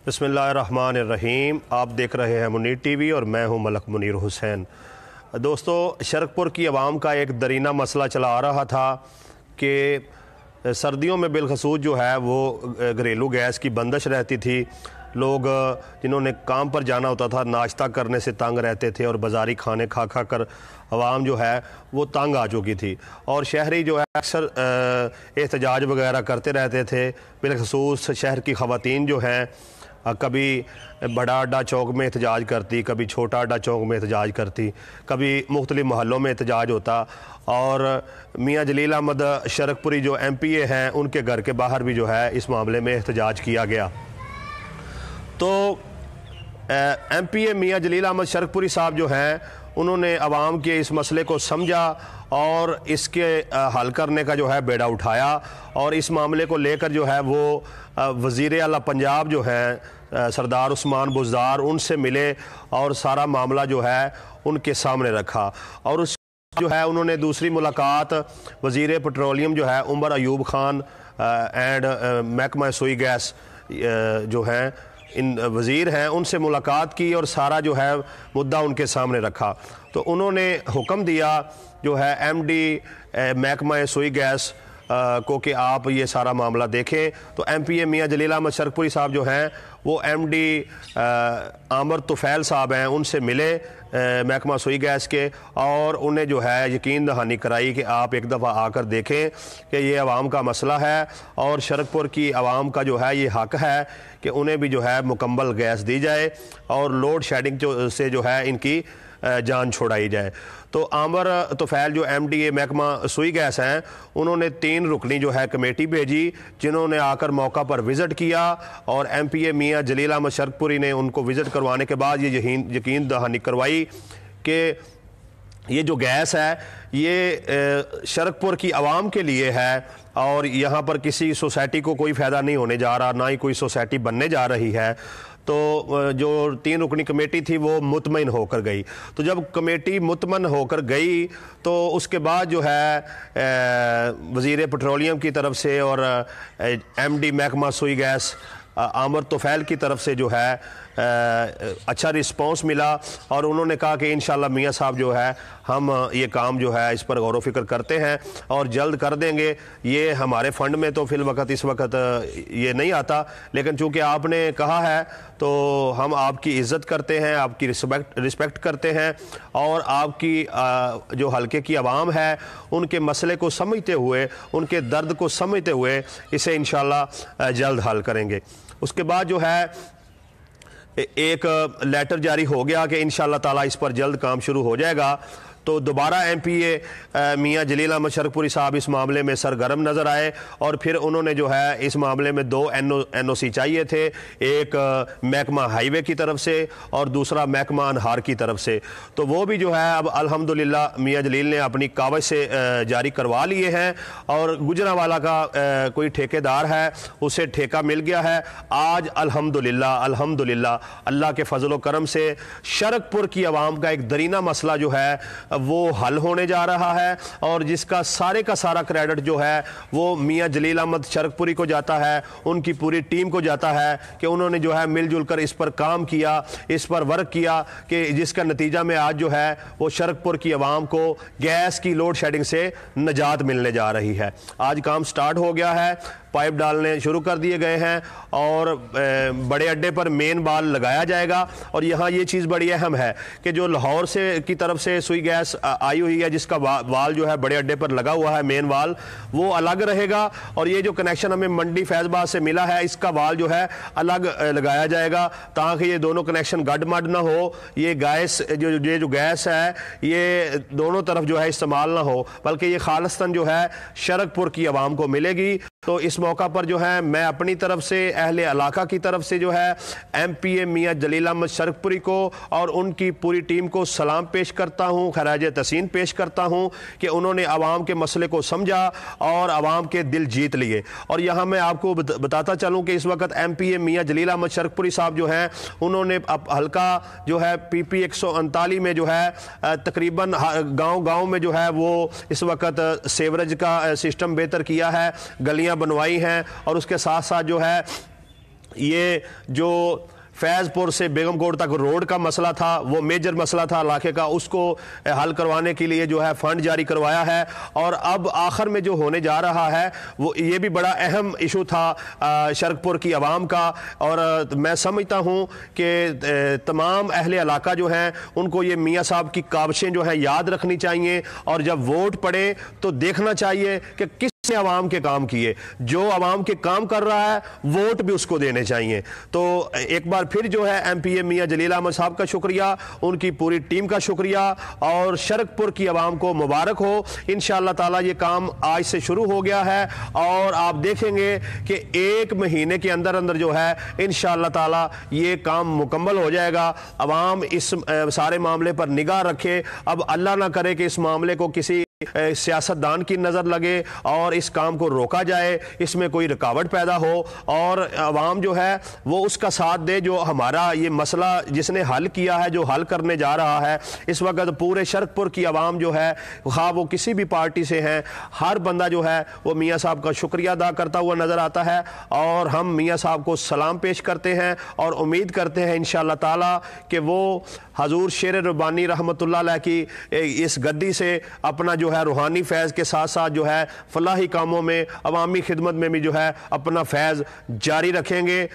बिस्मिल्लाहिर्रहमानिर्रहीम। आप देख रहे हैं मुनीर टीवी और मैं हूं मलक मुनीर हुसैन। दोस्तों, शरकपुर की आवाम का एक दरीना मसला चला आ रहा था कि सर्दियों में बिलखसूस जो है वो घरेलू गैस की बंदिश रहती थी। लोग जिन्होंने काम पर जाना होता था नाश्ता करने से तंग रहते थे और बाज़ारी खाने खा खा कर आवाम जो है वो तंग आ चुकी थी और शहरी जो है अक्सर एहतजाज वगैरह करते रहते थे। बिलखसूस शहर की ख़वातीन जो हैं कभी बड़ा अड्डा चौक में एहतजाज करती, कभी छोटा अड्डा चौक में एहतजाज करती, कभी मुख्तलिफ महलों में एहतजाज होता और मियाँ जलील अहमद शरकपुरी जो MPA हैं उनके घर के बाहर भी जो है इस मामले में एहतजाज किया गया। तो MPA मियाँ जलील अहमद शरकपुरी साहब जो हैं उन्होंने आवाम के इस मसले को समझा और इसके हल करने का जो है बेड़ा उठाया और इस मामले को लेकर जो है वो वज़ीर आला पंजाब जो हैं सरदार उस्मान बुज़दार उनसे मिले और सारा मामला जो है उनके सामने रखा। और उस जो है उन्होंने दूसरी मुलाकात वज़ीर पेट्रोलियम जो है उमर अयूब ख़ान एंड महकमा सुई गैस जो हैं इन वज़ीर हैं उनसे मुलाकात की और सारा जो है मुद्दा उनके सामने रखा। तो उन्होंने हुक्म दिया जो है MD महकमा सुई गैस को कि आप ये सारा मामला देखें। तो MPA मियाँ जलील अहमद शरकपुरी साहब जो हैं वो MD आमर तुफ़ैल साहब हैं उनसे मिले महकमा सुई गैस के और उन्हें जो है यकीन दहानी कराई कि आप एक दफ़ा आकर देखें कि ये आवाम का मसला है और शरकपुर की आवाम का जो है ये हक़ है कि उन्हें भी जो है मुकम्मल गैस दी जाए और लोड शेडिंग से जो है इनकी जान छोड़ाई जाए। तो आमर तुफ़ैल जो MD महकमा सुई गैस हैं उन्होंने 3 रुकनी जो है कमेटी भेजी जिन्होंने आकर मौका पर विज़िट किया और MPA मियाँ जलील अहमद शरकपुरी ने उनको विज़िट करवाने के बाद ये यकीन दहानी करवाई कि ये जो गैस है ये शरकपुर की आवाम के लिए है और यहाँ पर किसी सोसाइटी को कोई फ़ायदा नहीं होने जा रहा, ना ही कोई सोसाइटी बनने जा रही है। तो जो 3 रुकनी कमेटी थी वो मुतमईन होकर गई। तो जब कमेटी मुतमईन होकर गई तो उसके बाद जो है वज़ीर पेट्रोलियम की तरफ से और MD महकमा सुई गैस आमर तुफ़ैल की तरफ से जो है अच्छा रिस्पांस मिला और उन्होंने कहा कि इंशाल्लाह मियाँ साहब जो है हम ये काम जो है इस पर गौर व फिक्र करते हैं और जल्द कर देंगे। ये हमारे फ़ंड में तो फ़िलवक़्त इस वक्त ये नहीं आता, लेकिन चूँकि आपने कहा है तो हम आपकी इज़्ज़त करते हैं, आपकी रिस्पेक्ट करते हैं और आपकी जो हल्के की आवाम है उनके मसले को समझते हुए, उनके दर्द को समझते हुए इसे इंशाल्लाह जल्द हल करेंगे। उसके बाद जो है एक लेटर जारी हो गया कि इंशाअल्लाह ताला इस पर जल्द काम शुरू हो जाएगा। तो दोबारा MPA मियाँ जलील अहमद शरकपुरी साहब इस मामले में सरगर्म नज़र आए और फिर उन्होंने जो है इस मामले में 2 NOC चाहिए थे, एक महकमा हाईवे की तरफ से और दूसरा महकमा अनहार की तरफ से। तो वो भी जो है अब अल्हम्दुलिल्लाह मियाँ जलील ने अपनी कागज़ से जारी करवा लिए हैं और गुजरांवाला का कोई ठेकेदार है उसे ठेका मिल गया है। आज अल्हम्दुलिल्लाह अल्लाह के फजल व करम से शरकपुर की आवाम का एक दरीना मसला जो है वो हल होने जा रहा है और जिसका सारे का सारा क्रेडिट जो है वो मियाँ जलील अहमद शरकपुरी को जाता है, उनकी पूरी टीम को जाता है कि उन्होंने जो है मिलजुल कर इस पर काम किया, इस पर वर्क किया कि जिसका नतीजा में आज जो है वो शरकपुर की आवाम को गैस की लोड शेडिंग से निजात मिलने जा रही है। आज काम स्टार्ट हो गया है, पाइप डालने शुरू कर दिए गए हैं और बड़े अड्डे पर मेन वाल लगाया जाएगा। और यहाँ ये चीज़ बड़ी अहम है कि जो लाहौर से की तरफ से सुई गैस आई हुई है जिसका वाल जो है बड़े अड्डे पर लगा हुआ है मेन वाल वो अलग रहेगा और ये जो कनेक्शन हमें मंडी फैज़बाद से मिला है इसका वाल जो है अलग लगाया जाएगा ताकि ये दोनों कनेक्शन गडमड ना हो। ये गैस जो गैस है ये दोनों तरफ जो है इस्तेमाल ना हो बल्कि ये खालिस्तान जो है शरकपुर की आवाम को मिलेगी। तो इस मौका पर जो है मैं अपनी तरफ से अहले इलाका की तरफ से जो है MPA मियाँ जलील अहमद शरकपुरी को और उनकी पूरी टीम को सलाम पेश करता हूँ, खराज तहसीन पेश करता हूँ कि उन्होंने आवाम के मसले को समझा और आवाम के दिल जीत लिए। और यहाँ मैं आपको बताता चलूँ कि इस वक्त MPA मियाँ जलील अहमद शरकपुरी साहब जो हैं उन्होंने अब हल्का जो है PP 139 में जो है तकरीबन गाँव में जो है वो इस वक्त सेवरेज का सिस्टम बेहतर किया है, गलियाँ बनवाई हैं और उसके साथ साथ जो है ये जो फैज़पुर से बेगमकोट तक रोड का मसला था, वो मेजर मसला था इलाके का, उसको हल करवाने के लिए जो है फ़ंड जारी करवाया है। और अब आखिर में जो होने जा रहा है वो ये भी बड़ा अहम इशू था शरकपुर की आवाम का। और मैं समझता हूँ कि तमाम अहले इलाका जो हैं उनको ये मियाँ साहब की काविशें जो हैं याद रखनी चाहिए, और जब वोट पड़े तो देखना चाहिए कि किस ने आवाम के काम किए। जो आवाम के काम कर रहा है वोट भी उसको देने चाहिए। तो एक बार फिर जो है एमपीए मियां जलील अहमद साहब का शुक्रिया, उनकी पूरी टीम का शुक्रिया, और शरकपुर की आवाम को मुबारक हो। इंशाअल्लाह ताला ये काम आज से शुरू हो गया है और आप देखेंगे कि 1 महीने के अंदर अंदर जो है इंशाअल्लाह ताला ये काम मुकम्मल हो जाएगा। आवाम इस सारे मामले पर निगाह रखे। अब अल्लाह ना करे कि इस मामले को किसी सियासतदान की नज़र लगे और इस काम को रोका जाए, इसमें कोई रुकावट पैदा हो, और अवाम जो है वो उसका साथ दे। जो हमारा ये मसला जिसने हल किया है, जो हल करने जा रहा है, इस वक्त पूरे शरकपुर की आवाम जो है, हाँ वो किसी भी पार्टी से हैं, हर बंदा जो है वो मियाँ साहब का शुक्रिया अदा करता हुआ नज़र आता है। और हम मियाँ साहब को सलाम पेश करते हैं और उम्मीद करते हैं इंशाअल्लाह ताला कि वो हजूर शेर रब्बानी रहमतुल्लाह अलैह की इस गद्दी से अपना जो है रूहानी फैज़ के साथ साथ जो है फलाही कामों में, अवामी खिदमत में भी जो है अपना फैज़ जारी रखेंगे।